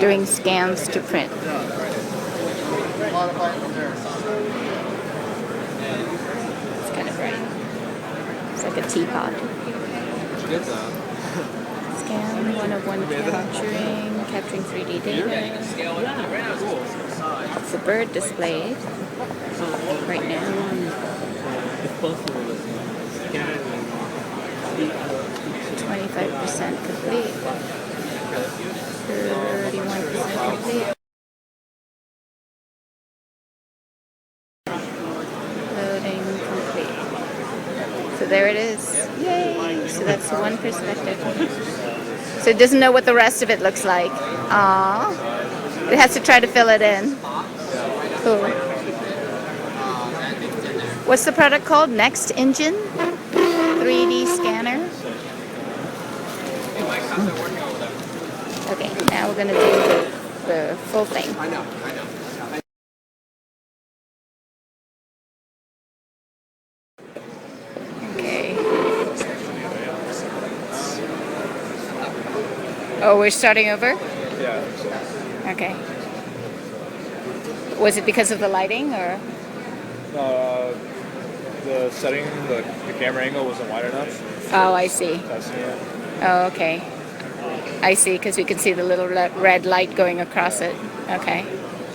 doing scans to print. It's kind of bright. It's like a teapot. Scan 101 capturing 3D data. It's a bird displayed right now. 25% complete. 31% complete. Loading complete. So there it is. Yay! So that's one perspective. So it doesn't know what the rest of it looks like. Aww. It has to try to fill it in. Cool. What's the product called? Next Engine? 3D scanner? Okay, now we're going to do the full thing. Okay. Oh, we're starting over? Yeah. Okay. Was it because of the lighting, or? The setting, the camera angle wasn't wide enough. Oh, I see. Testing it. Oh, okay. I see, because we can see the little red light going across it. Okay.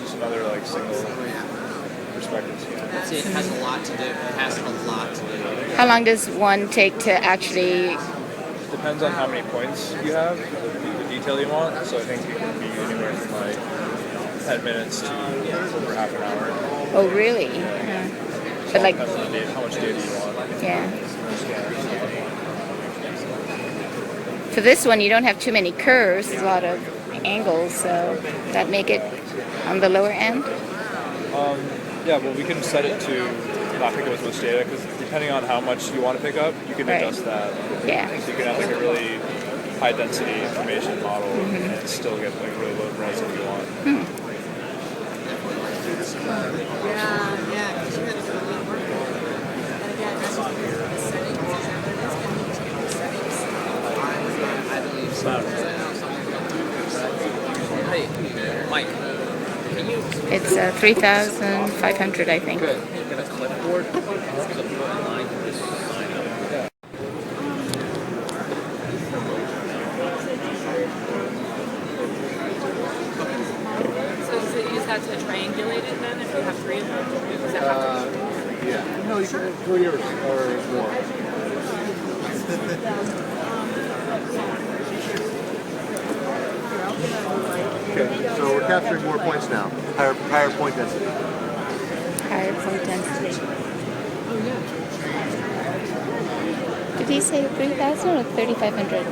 Just another single perspective scan. It has a lot to do. It has a lot to do. How long does one take to actually? Depends on how many points you have, the detail you want. So I think it can be anywhere from 10 minutes to over half an hour. Oh, really? Yeah. But Depends on how much data you want. Yeah. For this one, you don't have too many curves, a lot of angles, so that make it on the lower end? Yeah, well, we can set it to not pick up as much data, because depending on how much you want to pick up, you can adjust that. Yeah. So you can have a really high density information model and still get really low res if you want. Hey, Mike. It's 3,500, I think. Good. Get a clipboard. So does it use that to triangulate it then if you have three of them? Does it have to? Yeah. No, you can 3 or more. Okay, so we're capturing more points now. Higher point density. Higher point density. Did he say 3,000 or 3,500?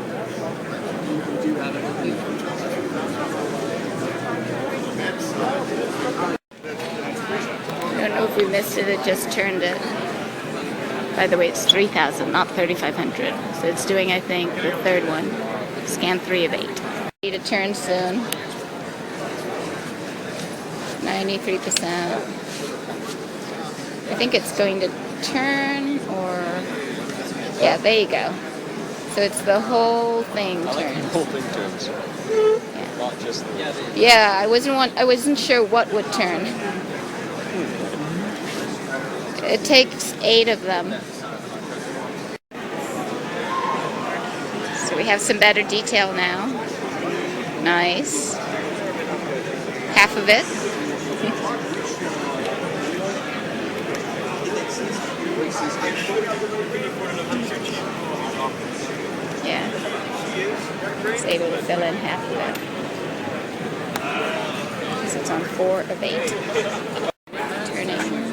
I don't know if we missed it, it just turned it. By the way, it's 3,000, not 3,500. So it's doing, I think, the third one. Scan 3 of 8. To turn soon. 93%. I think it's going to turn, or yeah, there you go. So it's the whole thing turns. The whole thing turns. Yeah. Not just the... Yeah, I wasn't sure what would turn. It takes 8 of them. So we have some better detail now. Nice. Half of it. Yeah. It's able to fill in half of it. Because it's on 4 of 8. Turning.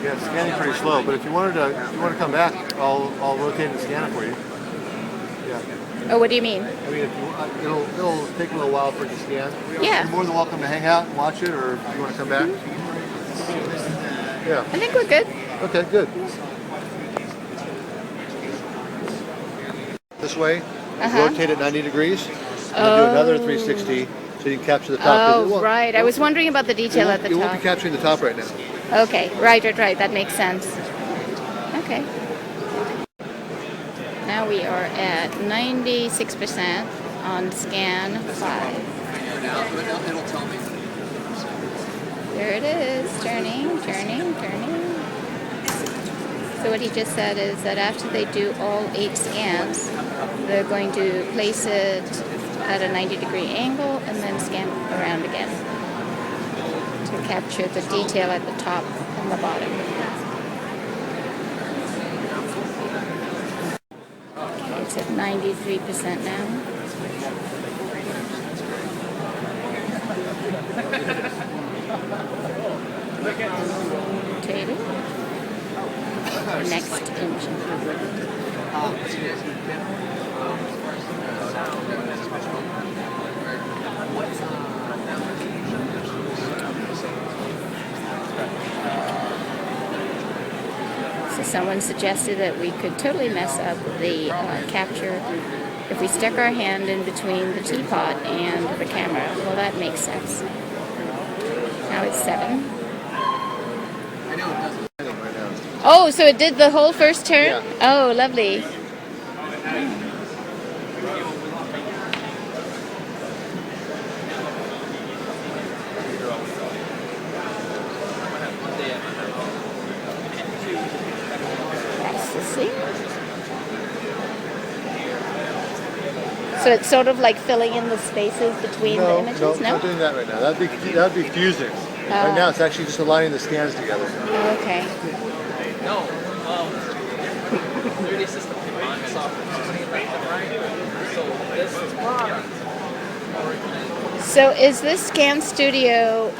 Yeah, it's scanning pretty slow, but if you want to come back, I'll rotate and scan it for you. Yeah. Oh, what do you mean? I mean, if you, it'll take a little while for it to scan. Yeah. You're more than welcome to hang out and watch it, or if you want to come back. Yeah. I think we're good. Okay, good. This way, rotate it 90 degrees, and then do another 360 so you can capture the top. Oh, right. I was wondering about the detail at the You top. won't be capturing the top right now. Okay, right. That makes sense. Okay. now we are at 96% on scan 5. It'll tell me. There it is, turning, turning, turning. So what he just said is that after they do all 8 scans, they're going to place it at a 90-degree angle and then scan around again to capture the detail at the top and the bottom. Okay, it's at 93% now. Rotating. Next engine. So someone suggested that we could totally mess up the capture if we stuck our hand in between the teapot and the camera. Well, that makes sense. Now it's 7. Oh, so it did the whole first turn? Yeah. Oh, lovely. Processing. So it's sort of like filling in the spaces between the images? No, not doing that right now. That'd be fusing. Right now, it's actually just aligning the scans together. Okay. No. 3D system Microsoft right? So this is product. So is this Scan Studio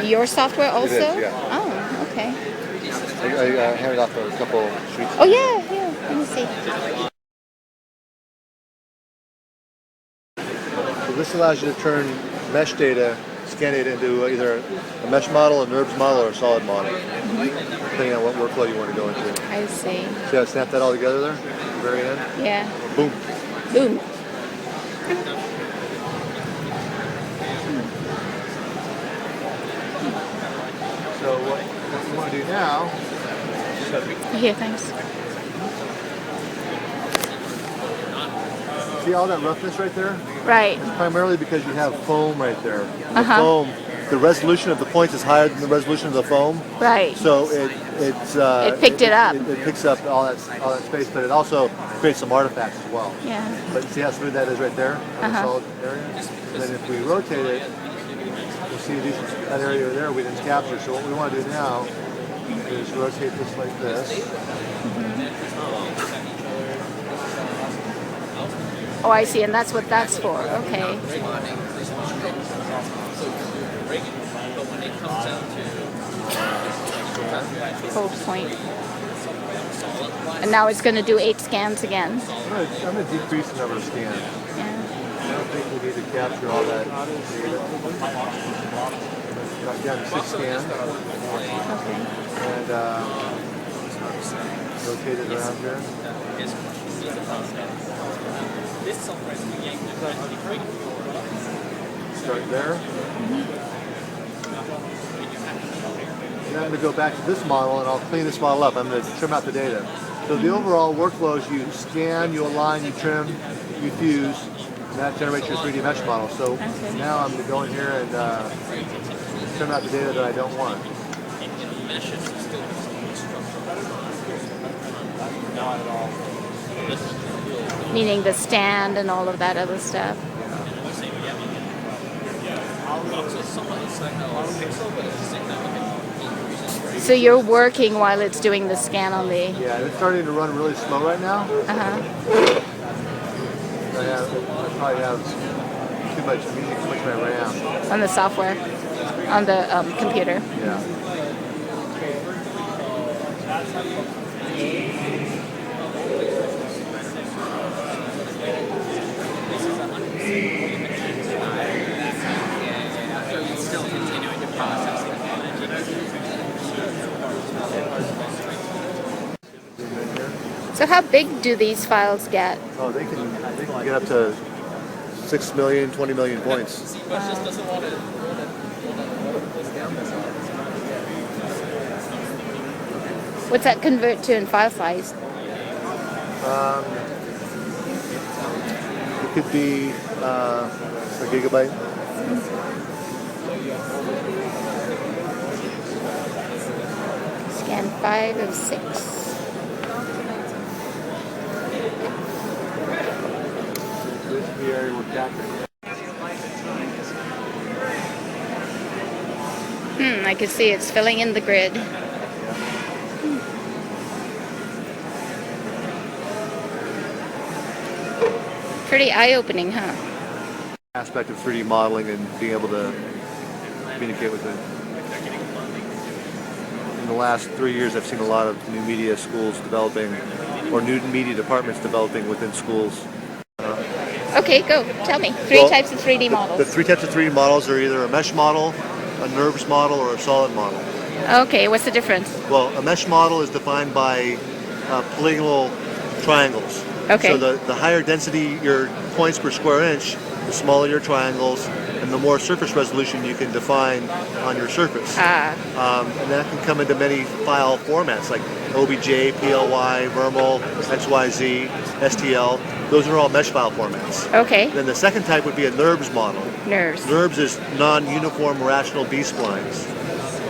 your software also? It is, yeah. Oh, okay. I handed off a couple sheets. Oh yeah. Let me see. So this allows you to turn mesh data, scan data into either a mesh model, a NURBS model, or a solid model, depending on what workflow you want to go into. I see. See how I snapped that all together there at the very end? Yeah. Boom. Boom. So what we want to do now, Here, thanks. see all that roughness right there? Right. Primarily because you have foam right there. The Uh-huh. foam, the resolution of the points is higher than the resolution of the foam. Right. So it picked it up. It picks up all that space, but it also creates some artifacts as well. Yeah. But see how smooth that is right there on the Uh-huh. solid area? And then if we rotate it, you'll see that area there we didn't capture. So what we want to do now is rotate this like this. Oh, I see, and that's what that's for. Okay. Hold point. And now it's going to do 8 scans again. I'm going to decrease the number of scans. Yeah. I don't think we need to capture all that data. Knock down to 6 scans Okay. and rotate it around here. Start there. And I'm going to go back to this model and I'll clean this model up. I'm going to trim out the data. So the overall workflow is you scan, you align, you trim, you fuse, and that generates your 3D mesh model. So Okay. now I'm going to go in here and trim out the data that I don't want. Meaning the stand and all of that other stuff. So you're working while it's doing the scan on the... Yeah, it's starting to run really slow right now. Uh-huh. I probably have too much of my RAM. On the software. On the computer. Yeah. Still continuing to process the So how big do these files get? Oh, they can get up to 6 million, 20 million points. What's that convert to in file size? could be a gigabyte. Scan 5 of 6. This is the area we're capturing. I can see it's filling in the grid. Pretty eye-opening, huh? Aspect of 3D modeling and being able to communicate with it. In the last 3 years, I've seen a lot of new media schools developing, or new media departments developing within schools. Okay, go. Tell me. Three Well, types of 3D models. The three types of 3D models are either a mesh model, a NURBS model, or a solid model. Okay, what's the difference? Well, a mesh model is defined by polygonal triangles. Okay. So the higher density your points per square inch, the smaller your triangles, and the more surface resolution you can define on your surface. And that can come into many file formats like OBJ, PLY, Vermal, XYZ, STL. Those are all mesh file formats. Okay. Then the second type would be a NURBS model. Nerves. NURBS is non-uniform rational B-splines.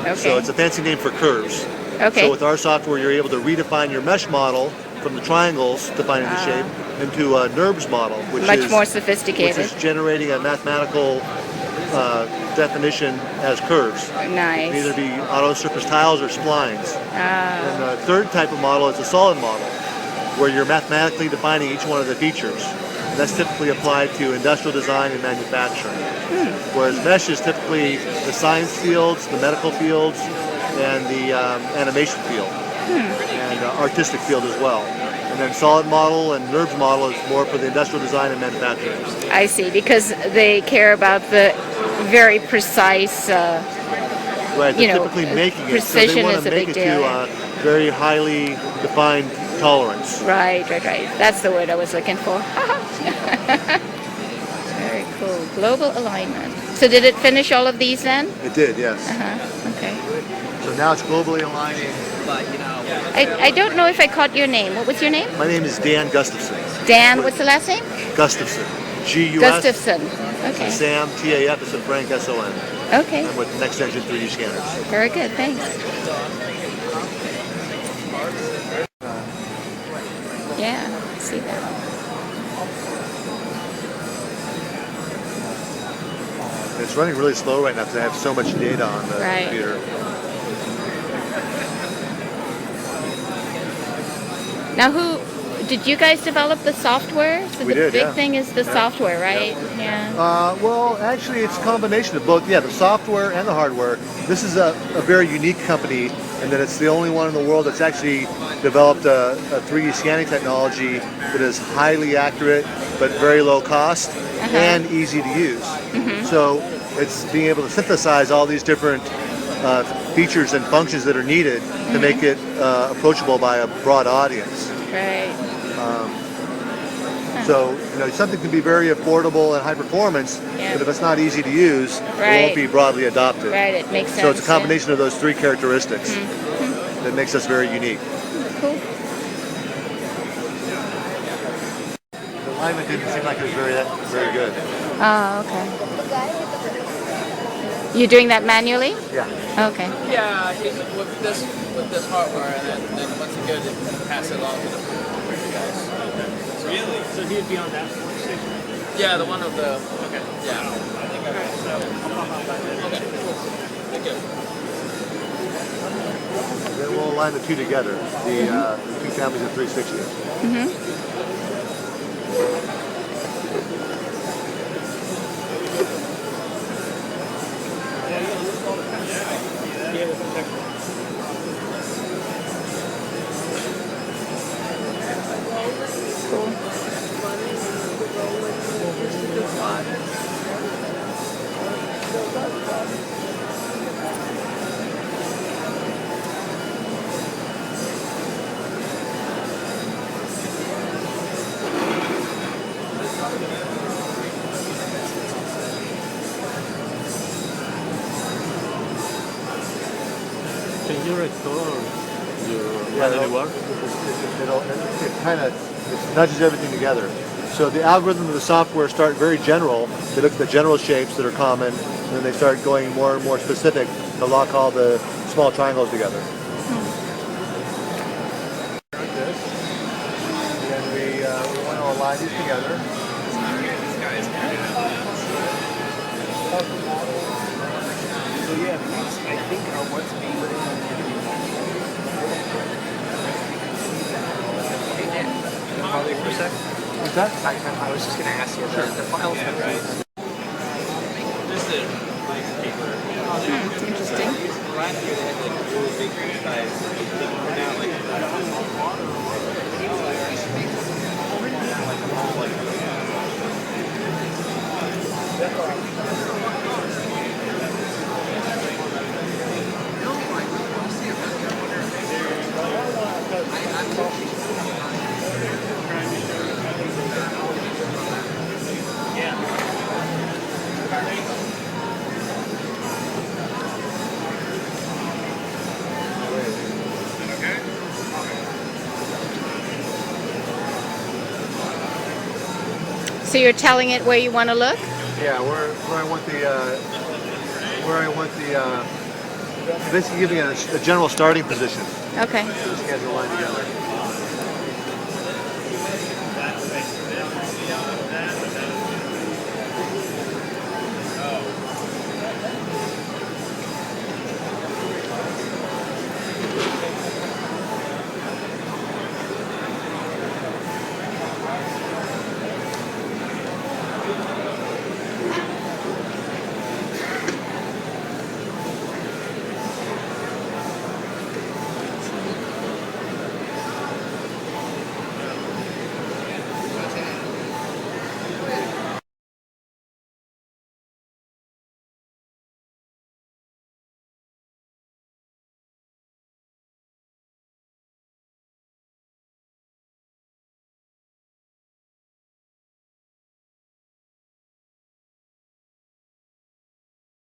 Okay. So it's a fancy name for curves. Okay. So with our software, you're able to redefine your mesh model from the triangles defining the shape into a NURBS model, which Much is more which sophisticated. is generating a mathematical definition as curves. It can Nice. either be auto surface tiles or splines. And the third type of model is a solid model, where you're mathematically defining each one of the features. And that's typically applied to industrial design and manufacturing. Whereas mesh is typically the science fields, the medical fields, and the animation field, and artistic field as well. And then solid model and NURBS model is more for the industrial design and manufacturing. I see, because they care about the very precise. Right, You they're know, typically making it, so precision they want is to a make big it deal, to yeah. a very highly defined tolerance. Right. That's the word I was looking for. Very cool. Global alignment. So did it finish all of these then? It did, yes. Okay. So now it's globally aligning. I don't know if I caught your name. What was your name? My name is Dan Gustafson. Dan, what's the last name? Gustafson. G-U-S. Gustafson. Okay. Sam, T-A-F, is Frank, S-O-N. Okay. I'm with Next Engine 3D Scanners. Very good. Thanks. Yeah, I see that. It's running really slow right now because I have so much data on the Right. computer. Now, did you guys develop the software? So We the did, big yeah. thing is the software, right? Yeah. Well, actually, it's a combination of both. Yeah, the software and the hardware. This is a very unique company in that it's the only one in the world that's actually developed a 3D scanning technology that is highly accurate but very low cost and easy to use. So it's being able to synthesize all these different features and functions that are needed to make it approachable by a broad audience. Right. So, something can be very affordable and high performance, Yeah. but if it's not easy to use, it Right. won't be broadly adopted. Right. It makes sense. So it's a combination of those three characteristics that makes us very unique. Yeah. Cool. The alignment didn't seem like it was very good. Oh, okay. You doing that manually? Yeah. Okay. Yeah, with this hardware, and then once it's good, it pass it along to the guys. Really? So he'd be on that station? Yeah, the one of the. Okay. Yeah. Alright, so I'll pop on by then. Okay. Cool. Thank you. Then we'll align the two together, the two families of 360. Yeah, that's exactly. Cool. Can you restore your Yeah, manual work? It kind of nudges everything together. So the algorithm of the software start very general. They look at the general shapes that are common, and then they start going more and more specific to lock all the small triangles together. Like this. And then we want to align these together. So yeah, these I think are what's being Follow you for a sec. What's that? I was just going to ask you, the files have right. Just a nice paper. Interesting. Last year they had like really big size. We're now like So you're telling it where you want to look? Yeah, where I want the basically giving it a general starting position. Okay. So these guys are lined together.